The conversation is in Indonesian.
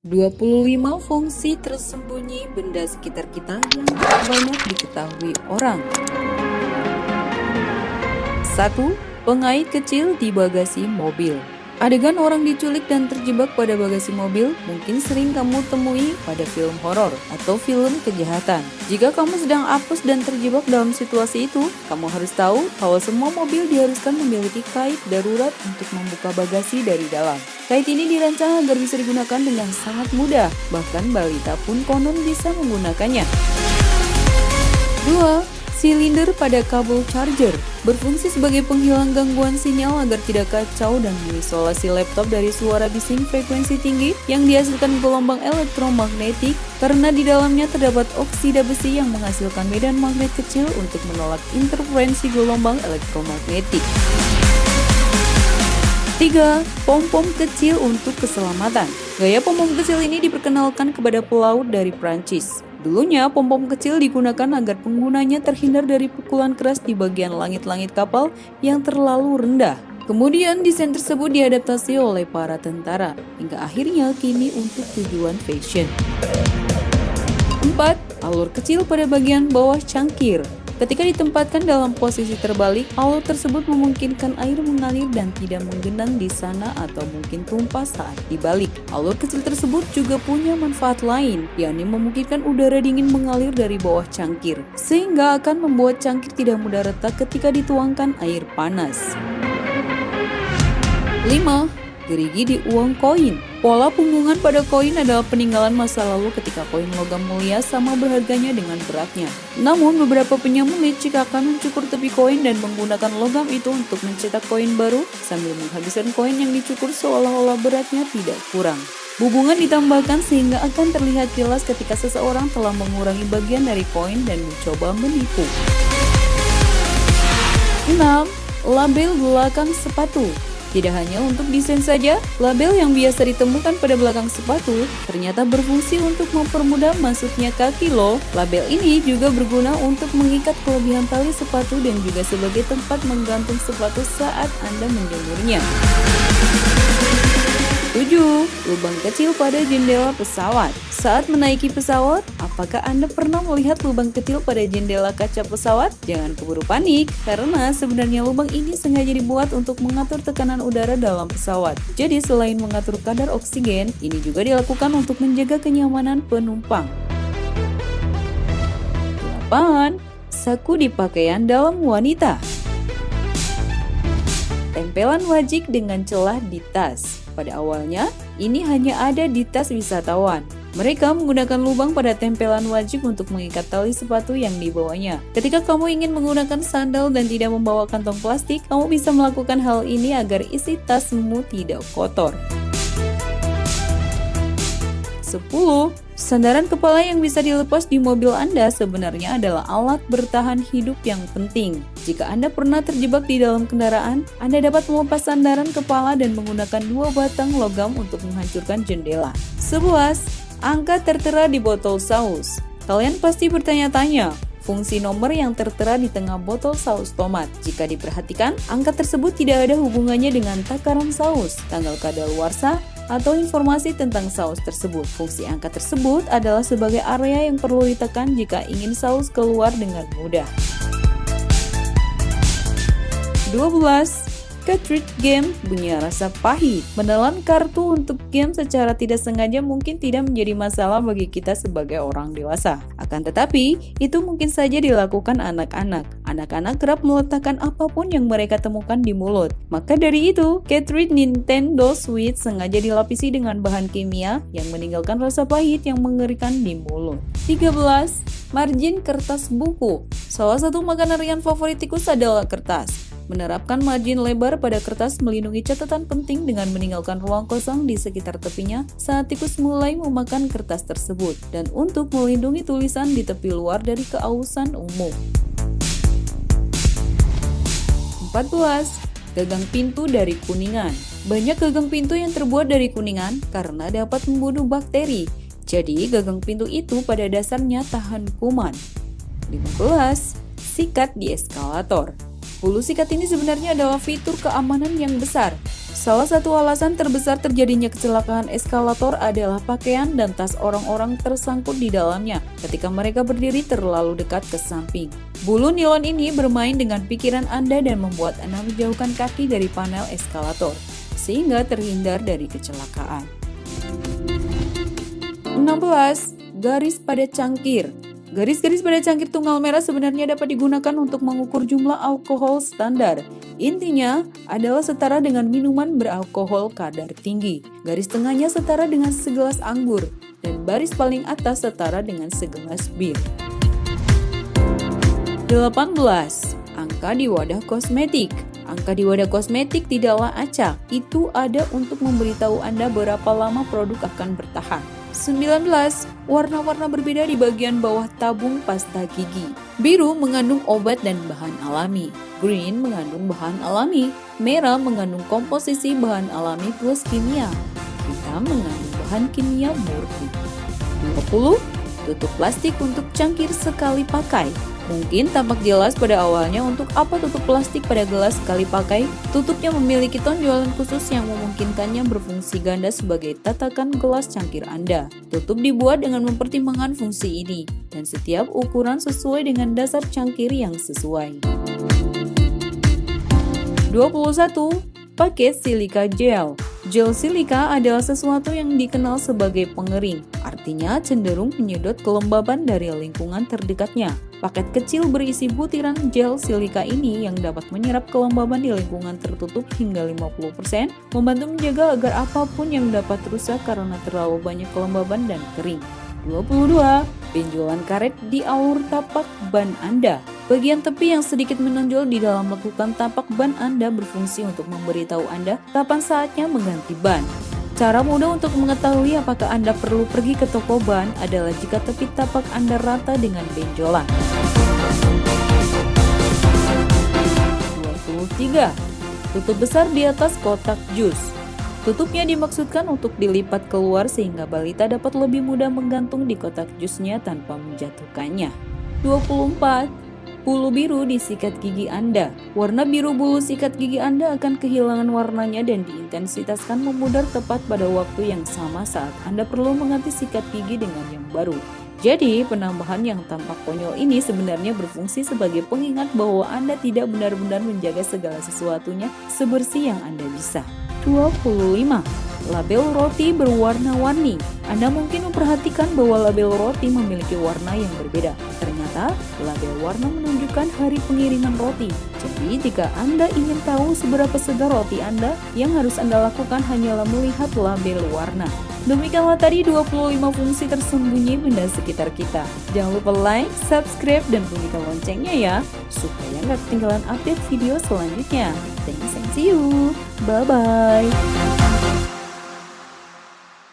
25 fungsi tersembunyi benda sekitar kita yang tak banyak diketahui orang. 1. Pengait kecil di bagasi mobil. Adegan orang diculik dan terjebak pada bagasi mobil mungkin sering kamu temui pada film horor atau film kejahatan. Jika kamu sedang apes dan terjebak dalam situasi itu, kamu harus tahu bahwa semua mobil diharuskan memiliki kait darurat untuk membuka bagasi dari dalam. Kait ini dirancang agar bisa digunakan dengan sangat mudah, bahkan balita pun konon bisa menggunakannya. 2. Silinder pada kabel charger berfungsi sebagai penghilang gangguan sinyal agar tidak kacau dan mengisolasi laptop dari suara bising frekuensi tinggi yang dihasilkan gelombang elektromagnetik karena di dalamnya terdapat oksida besi yang menghasilkan medan magnet kecil untuk menolak interferensi gelombang elektromagnetik. 3. Pom-pom kecil untuk keselamatan. Gaya pom-pom kecil ini diperkenalkan kepada pelaut dari Prancis. Dulunya, pom-pom kecil digunakan agar penggunanya terhindar dari pukulan keras di bagian langit-langit kapal yang terlalu rendah. Kemudian, desain tersebut diadaptasi oleh para tentara, hingga akhirnya kini untuk tujuan fashion. 4. Alur kecil pada bagian bawah cangkir. Ketika ditempatkan dalam posisi terbalik, alur tersebut memungkinkan air mengalir dan tidak menggenang di sana atau mungkin tumpah saat dibalik. Alur kecil tersebut juga punya manfaat lain, yakni memungkinkan udara dingin mengalir dari bawah cangkir, sehingga akan membuat cangkir tidak mudah retak ketika dituangkan air panas. 5. Gerigi di uang koin. Pola punggungan pada koin adalah peninggalan masa lalu ketika koin logam mulia sama berharganya dengan beratnya. Namun beberapa penyamun licik akan mencukur tepi koin dan menggunakan logam itu untuk mencetak koin baru sambil menghabiskan koin yang dicukur seolah-olah beratnya tidak kurang. Hubungan ditambahkan sehingga akan terlihat jelas ketika seseorang telah mengurangi bagian dari koin dan mencoba menipu. 6. Label belakang sepatu. Tidak hanya untuk desain saja, label yang biasa ditemukan pada belakang sepatu ternyata berfungsi untuk mempermudah masuknya kaki loh. Label ini juga berguna untuk mengikat kelebihan tali sepatu dan juga sebagai tempat menggantung sepatu saat Anda menjemurnya. 7. Lubang kecil pada jendela pesawat. Saat menaiki pesawat, apakah Anda pernah melihat lubang kecil pada jendela kaca pesawat? Jangan keburu panik, karena sebenarnya lubang ini sengaja dibuat untuk mengatur tekanan udara dalam pesawat. Jadi selain mengatur kadar oksigen, ini juga dilakukan untuk menjaga kenyamanan penumpang. 8. Saku di pakaian dalam wanita. Tempelan wajik dengan celah di tas. Pada awalnya, ini hanya ada di tas wisatawan. Mereka menggunakan lubang pada tempelan wajik untuk mengikat tali sepatu yang dibawanya. Ketika kamu ingin menggunakan sandal dan tidak membawa kantong plastik, kamu bisa melakukan hal ini agar isi tasmu tidak kotor. 10. Sandaran kepala yang bisa dilepas di mobil Anda sebenarnya adalah alat bertahan hidup yang penting. Jika Anda pernah terjebak di dalam kendaraan, Anda dapat melepas sandaran kepala dan menggunakan 2 batang logam untuk menghancurkan jendela. 11. Angka tertera di botol saus. Kalian pasti bertanya-tanya, fungsi nomor yang tertera di tengah botol saus tomat. Jika diperhatikan, angka tersebut tidak ada hubungannya dengan takaran saus, tanggal kadaluarsa, atau informasi tentang saus tersebut. Fungsi angka tersebut adalah sebagai area yang perlu ditekan jika ingin saus keluar dengan mudah. 12. Cartridge game punya rasa pahit. Menelan kartu untuk game secara tidak sengaja mungkin tidak menjadi masalah bagi kita sebagai orang dewasa. Akan tetapi, itu mungkin saja dilakukan anak-anak. Anak-anak kerap meletakkan apapun yang mereka temukan di mulut. Maka dari itu, cartridge Nintendo Switch sengaja dilapisi dengan bahan kimia yang meninggalkan rasa pahit yang mengerikan di mulut. 13. Margin kertas buku. Salah satu makanan ringan favorit tikus adalah kertas. Menerapkan margin lebar pada kertas melindungi catatan penting dengan meninggalkan ruang kosong di sekitar tepinya saat tikus mulai memakan kertas tersebut, dan untuk melindungi tulisan di tepi luar dari keausan umum. 14. Gagang pintu dari kuningan. Banyak gagang pintu yang terbuat dari kuningan karena dapat membunuh bakteri. Jadi gagang pintu itu pada dasarnya tahan kuman. 15. Sikat di eskalator. Hulu sikat ini sebenarnya adalah fitur keamanan yang besar. Salah satu alasan terbesar terjadinya kecelakaan eskalator adalah pakaian dan tas orang-orang tersangkut di dalamnya ketika mereka berdiri terlalu dekat ke samping. Bulu nilon ini bermain dengan pikiran Anda dan membuat Anda menjauhkan kaki dari panel eskalator, sehingga terhindar dari kecelakaan. 16. Garis pada cangkir. Garis-garis pada cangkir tunggal merah sebenarnya dapat digunakan untuk mengukur jumlah alkohol standar. Intinya adalah setara dengan minuman beralkohol kadar tinggi. Garis tengahnya setara dengan segelas anggur, dan baris paling atas setara dengan segelas bir. 18. Angka di wadah kosmetik. Angka di wadah kosmetik tidaklah acak, itu ada untuk memberitahu Anda berapa lama produk akan bertahan. 19. Warna-warna berbeda di bagian bawah tabung pasta gigi. Biru mengandung obat dan bahan alami. Green mengandung bahan alami. Merah mengandung komposisi bahan alami plus kimia. Hitam mengandung bahan kimia murni. 20. Tutup plastik untuk cangkir sekali pakai. Mungkin tampak jelas pada awalnya untuk apa tutup plastik pada gelas sekali pakai. Tutupnya memiliki tonjolan khusus yang memungkinkannya berfungsi ganda sebagai tatakan gelas cangkir Anda. Tutup dibuat dengan mempertimbangkan fungsi ini, dan setiap ukuran sesuai dengan dasar cangkir yang sesuai. 21. Paket silika gel. Gel silika adalah sesuatu yang dikenal sebagai pengering, artinya cenderung menyedot kelembaban dari lingkungan terdekatnya. Paket kecil berisi butiran gel silika ini yang dapat menyerap kelembaban di lingkungan tertutup hingga 50%, membantu menjaga agar apapun yang dapat rusak karena terlalu banyak kelembaban dan kering. 22. Benjolan karet di alur tapak ban Anda. Bagian tepi yang sedikit menonjol di dalam lekukan tapak ban Anda berfungsi untuk memberitahu Anda kapan saatnya mengganti ban. Cara mudah untuk mengetahui apakah Anda perlu pergi ke toko ban adalah jika tepi tapak Anda rata dengan benjolan. 23. Tutup besar di atas kotak jus. Tutupnya dimaksudkan untuk dilipat keluar sehingga balita dapat lebih mudah menggantung di kotak jusnya tanpa menjatuhkannya. 24. Bulu biru di sikat gigi Anda. Warna biru bulu sikat gigi Anda akan kehilangan warnanya dan diintensitaskan memudar tepat pada waktu yang sama saat Anda perlu mengganti sikat gigi dengan yang baru. Jadi, penambahan yang tampak konyol ini sebenarnya berfungsi sebagai pengingat bahwa Anda tidak benar-benar menjaga segala sesuatunya sebersih yang Anda bisa. 25. Label roti berwarna-warni. Anda mungkin memperhatikan bahwa label roti memiliki warna yang berbeda. Ternyata, label warna menunjukkan hari pengiriman roti. Jadi, jika Anda ingin tahu seberapa segar roti Anda, yang harus Anda lakukan hanyalah melihat label warna. Demikianlah tadi 25 fungsi tersembunyi benda sekitar kita. Jangan lupa like, subscribe, dan bunyikan loncengnya ya, supaya nggak ketinggalan update video selanjutnya. Thanks and see you. Bye-bye.